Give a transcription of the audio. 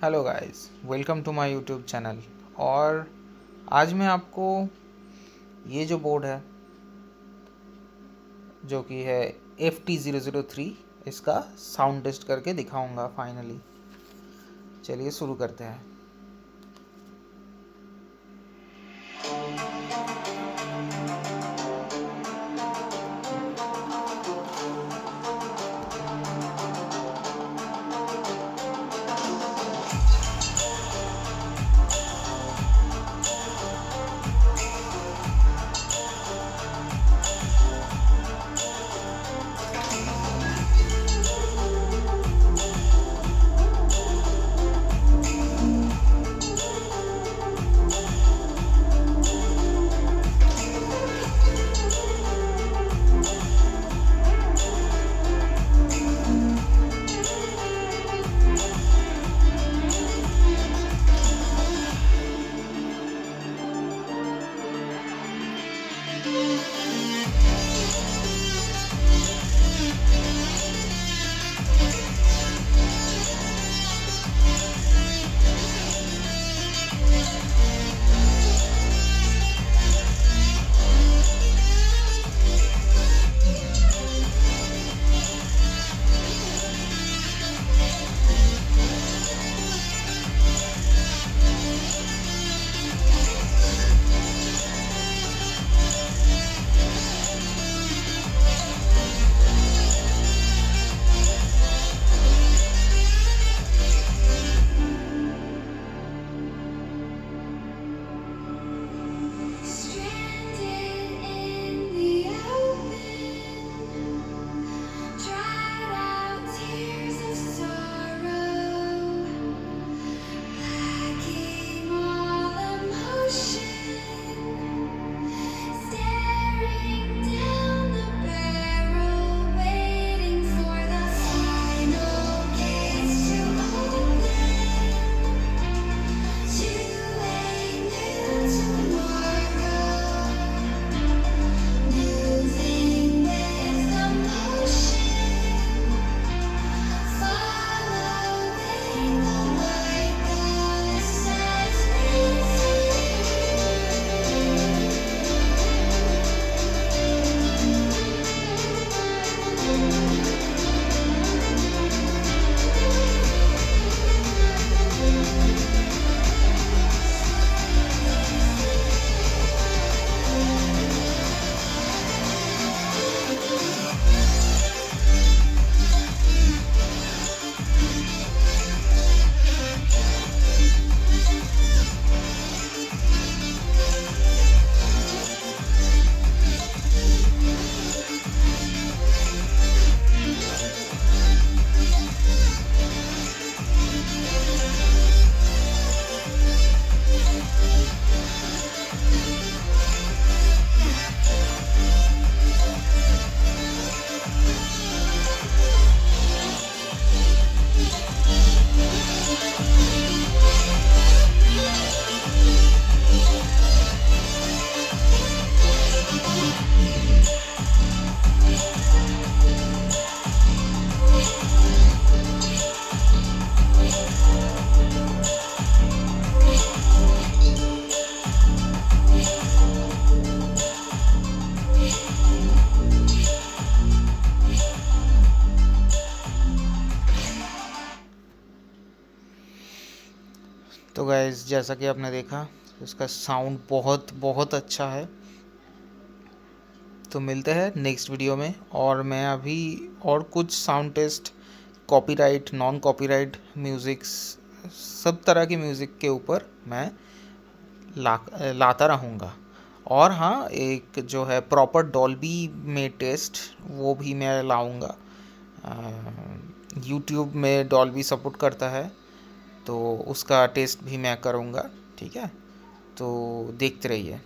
Hello guys, welcome to my YouTube channel. और आज मैं आपको ये जो बोर्ड है जो कि है FT003 इसका साउंड टेस्ट करके दिखाऊंगा फाइनली। चलिए शुरू करते हैं। तो गाइस, जैसा कि आपने देखा, इसका साउंड बहुत बहुत अच्छा है। तो मिलते हैं नेक्स्ट वीडियो में। और मैं अभी और कुछ sound test, copyright, non copyright musics, सब तरह की म्यूज़िक के ऊपर मैं लाता रहूँगा। और हाँ, एक जो है प्रॉपर डॉल्बी में टेस्ट, वो भी मैं लाऊँगा। यूट्यूब में डॉल्बी सपोर्ट करता है, तो उसका टेस्ट भी मैं करूँगा। ठीक है, तो देखते रहिए।